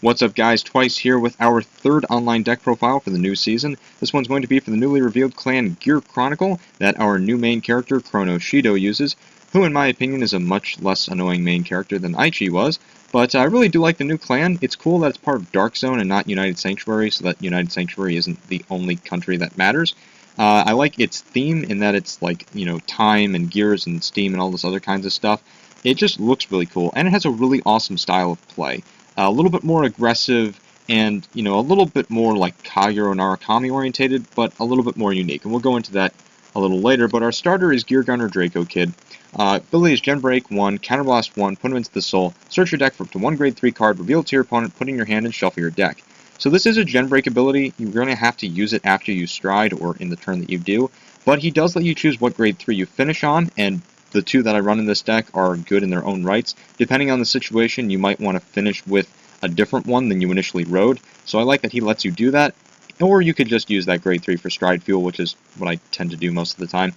What's up, guys? Twice here with our third online deck profile for the new season. This one's going to be for the newly revealed clan Chronicle that our new main character Chrono Shadow uses, who in my opinion is a much less annoying main character than Aichi was, but I really do like the new clan. It's cool that it's part of Dark Zone and not United Sanctuary, so that United Sanctuary isn't the only country that matters. I like its theme in that it's like, time and gears and steam and all this other kinds of stuff. It just looks really cool, and it has a really awesome style of play. A little bit more aggressive and, a little bit more like Kagero Narukami orientated, but a little bit more unique. And we'll go into that a little later. But our starter is Gear Gunner Draco Kid. Ability is Gen Break 1, Counterblast 1, put him into the soul, search your deck for up to one grade 3 card, reveal it to your opponent, put it in your hand, and shuffle your deck. So this is a Gen Break ability. You're going to have to use it after you stride or in the turn that you do. But he does let you choose what grade 3 you finish on, and the two that I run in this deck are good in their own rights. Depending on the situation, you might want to finish with a different one than you initially rode. So I like that he lets you do that. Or you could just use that grade 3 for stride fuel, which is what I tend to do most of the time.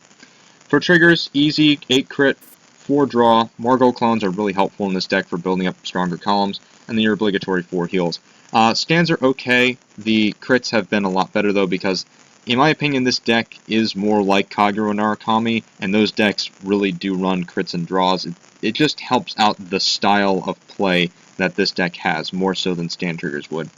For triggers, easy, 8 crit, 4 draw. Margot clones are really helpful in this deck for building up stronger columns. And then your obligatory 4 heals. Stands are okay. The crits have been a lot better though, because in my opinion, this deck is more like Kagero Narukami, and those decks really do run crits and draws. It just helps out the style of play that this deck has, more so than stand triggers would.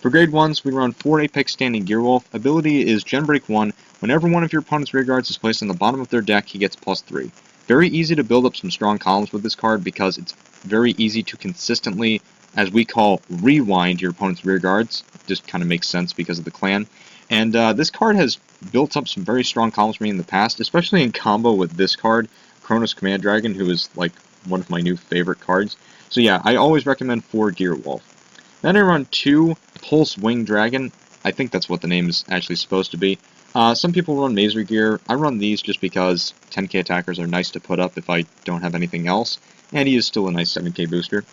For grade 1s, we run 4 Apex Standing Gearwolf. Ability is Gen Break 1. Whenever one of your opponent's rearguards is placed on the bottom of their deck, he gets +3. Very easy to build up some strong columns with this card because it's very easy to consistently, as we call, rewind your opponent's rearguards. Just kind of makes sense because of the clan. And this card has built up some very strong columns for me in the past, especially in combo with this card, Kronos Command Dragon, who is like one of my new favorite cards. So yeah, I always recommend 4 Gearwolf. Then I run 2 Pulse Wing Dragon. I think that's what the name is actually supposed to be. Some people run Mazer Gear. I run these just because 10k attackers are nice to put up if I don't have anything else, and he is still a nice 7k booster.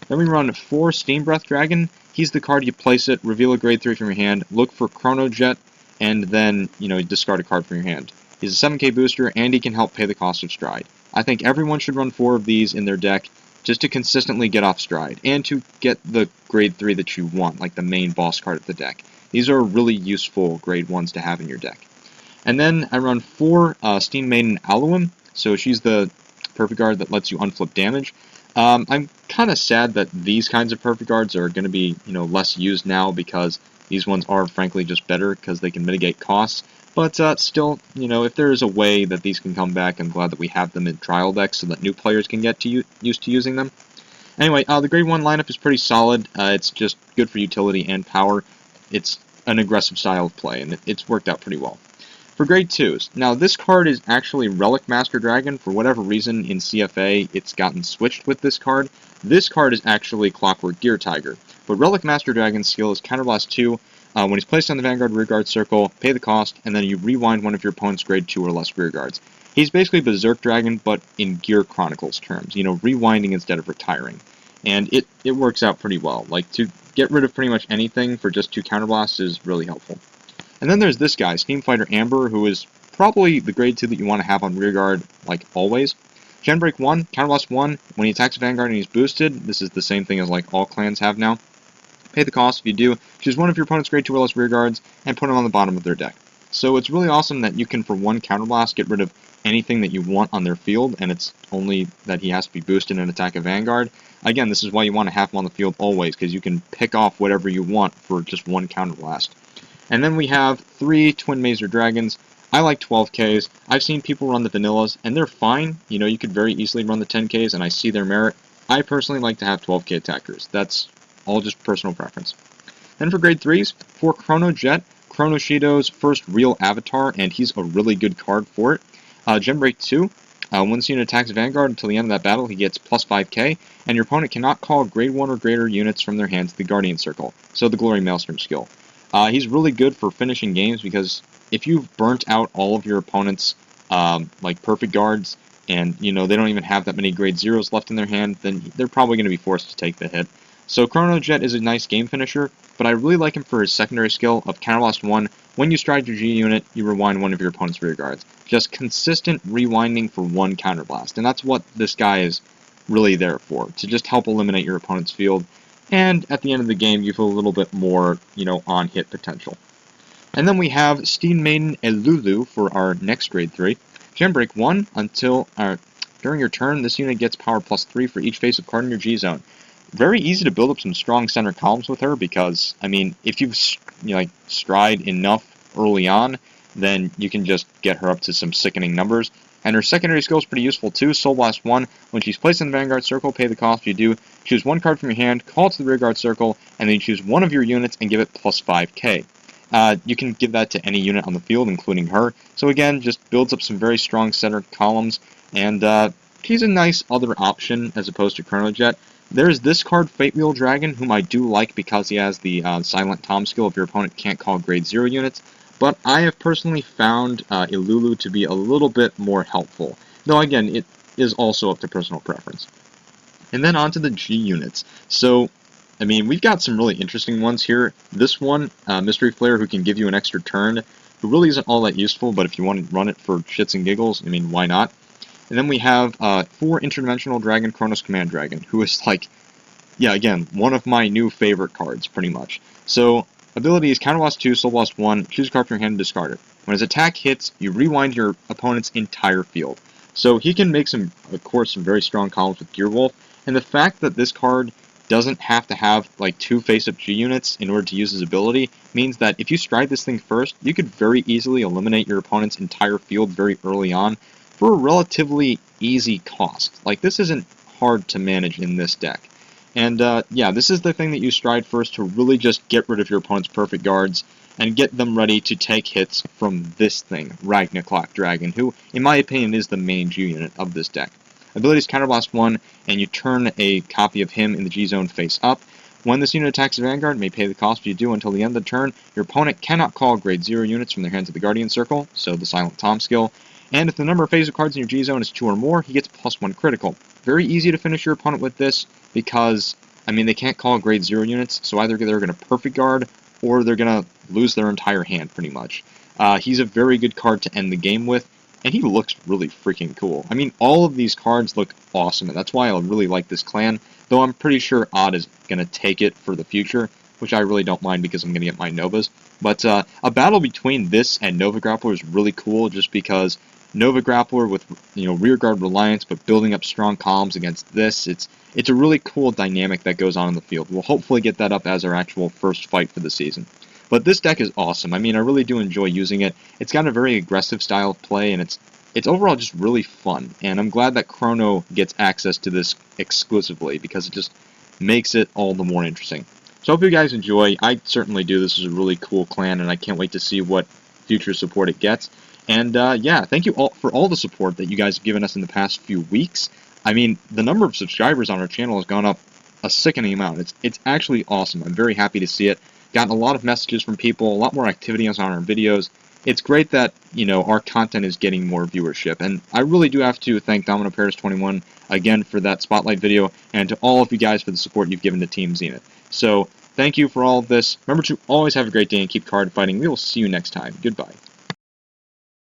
Then we run 4 Steam Breath Dragon. He's the card, you place it, reveal a grade 3 from your hand, look for Chrono Jet, and then, discard a card from your hand. He's a 7k booster, and he can help pay the cost of stride. I think everyone should run 4 of these in their deck, just to consistently get off stride, and to get the grade 3 that you want, like the main boss card of the deck. These are really useful grade 1s to have in your deck. And then I run 4 Steam Maiden Aluum, so she's the perfect guard that lets you unflip damage. I'm kind of sad that these kinds of perfect guards are going to be, less used now because these ones are frankly just better because they can mitigate costs. But still, if there is a way that these can come back, I'm glad that we have them in trial decks so that new players can get used to using them. Anyway, the grade 1 lineup is pretty solid. It's just good for utility and power. It's an aggressive style of play, and it's worked out pretty well. For grade 2s, now this card is actually Relic Master Dragon. For whatever reason in CFA it's gotten switched with this card. This card is actually Clockwork Gear Tiger. But Relic Master Dragon's skill is Counterblast 2. When he's placed on the Vanguard rearguard circle, pay the cost, and then you rewind one of your opponent's grade 2 or less rearguards. He's basically Berserk Dragon, but in Gear Chronicles terms, rewinding instead of retiring. And it works out pretty well. Like, to get rid of pretty much anything for just 2 Counterblasts is really helpful. And then there's this guy, Steam Fighter Amber, who is probably the grade 2 that you want to have on rearguard, like always. Gen Break 1, Counterblast 1, when he attacks a Vanguard and he's boosted, this is the same thing as like all clans have now. Pay the cost if you do, choose one of your opponent's grade 2 or less rearguards, and put them on the bottom of their deck. So it's really awesome that you can, for 1 Counterblast, get rid of anything that you want on their field, and it's only that he has to be boosted and attack a Vanguard. Again, this is why you want to have him on the field always, because you can pick off whatever you want for just 1 Counterblast. And then we have 3 Twin Mazer Dragons. I like 12Ks. I've seen people run the vanillas, and they're fine. You could very easily run the 10Ks, and I see their merit. I personally like to have 12K attackers. That's all just personal preference. Then for grade 3s, for Chrono Jet, Chrono Shadow's first real avatar, and he's a really good card for it. Gen Break 2, once unit attacks Vanguard until the end of that battle, he gets +5k, and your opponent cannot call grade 1 or greater units from their hand to the Guardian Circle, so the Glory Maelstrom skill. He's really good for finishing games because if you've burnt out all of your opponent's like perfect guards, and they don't even have that many grade 0s left in their hand, then they're probably going to be forced to take the hit. So Chrono Jet is a nice game finisher, but I really like him for his secondary skill of Counterblast 1. When you stride your G unit, you rewind one of your opponent's rearguards. Just consistent rewinding for 1 Counterblast, and that's what this guy is really there for, to just help eliminate your opponent's field. and at the end of the game, you feel a little bit more, on-hit potential. And then we have Steam Maiden and Lulu for our next grade 3. Gem Break 1 until during your turn, this unit gets power +3 for each face-up card in your G-Zone. Very easy to build up some strong center columns with her because, I mean, if you've stride enough early on, then you can just get her up to some sickening numbers. And her secondary skill is pretty useful too. Soul Blast 1, when she's placed in the Vanguard Circle, pay the cost. You do choose one card from your hand, call it to the Rearguard Circle, and then you choose one of your units and give it +5k. You can give that to any unit on the field, including her. So again, just builds up some very strong center columns, and she's a nice other option as opposed to Chrono Jet. There's this card, Fate Wheel Dragon, whom I do like because he has the Silent Tom skill if your opponent can't call grade 0 units. But I have personally found Lulu to be a little bit more helpful. Though again, it is also up to personal preference. And then onto the G units. So, I mean, we've got some really interesting ones here. This one, Mystery Flare, who can give you an extra turn, who really isn't all that useful, but if you want to run it for shits and giggles, I mean, why not? And then we have 4 Interdimensional Dragon, Kronos Command Dragon, who is like, yeah, again, one of my new favorite cards, pretty much. So, ability is Counter Blast 2, Soul Blast 1, choose a card from your hand and discard it. When his attack hits, you rewind your opponent's entire field. So he can make some, of course, some very strong columns with Gearwolf, and the fact that this card doesn't have to have like 2 face-up G units in order to use his ability means that if you stride this thing first, you could very easily eliminate your opponent's entire field very early on for a relatively easy cost. Like, this isn't hard to manage in this deck. And yeah, this is the thing that you stride first to really just get rid of your opponent's perfect guards and get them ready to take hits from this thing, Ragnarok Dragon, who, in my opinion, is the main G unit of this deck. Ability is Counterblast 1, and you turn a copy of him in the G-Zone face up. When this unit attacks the Vanguard, it may pay the cost, but you do until the end of the turn. Your opponent cannot call grade 0 units from their hand to the Guardian Circle, so the Silent Tom skill. And if the number of phase cards in your G-Zone is 2 or more, he gets +1 critical. Very easy to finish your opponent with this, because, I mean, they can't call grade 0 units, so either they're going to perfect guard, or they're going to lose their entire hand, pretty much. He's a very good card to end the game with, and he looks really freaking cool. I mean, all of these cards look awesome, and that's why I really like this clan, though I'm pretty sure Odd is going to take it for the future, which I really don't mind because I'm going to get my Novas. But a battle between this and Nova Grappler is really cool, just because Nova Grappler with, rearguard reliance, but building up strong columns against this, it's a really cool dynamic that goes on in the field. We'll hopefully get that up as our actual first fight for the season. But this deck is awesome. I mean, I really do enjoy using it. It's got a very aggressive style of play, and it's overall just really fun. And I'm glad that Chrono gets access to this exclusively, because it just makes it all the more interesting. So I hope you guys enjoy. I certainly do. This is a really cool clan, and I can't wait to see what future support it gets. And yeah, thank you all for all the support that you guys have given us in the past few weeks. I mean, the number of subscribers on our channel has gone up a sickening amount. It's actually awesome. I'm very happy to see it. Gotten a lot of messages from people, a lot more activity on our videos. It's great that, our content is getting more viewership. And I really do have to thank Domino Paris 21 again for that spotlight video, and to all of you guys for the support you've given to Team Zenith. So, thank you for all of this. Remember to always have a great day and keep card fighting. We will see you next time. Goodbye.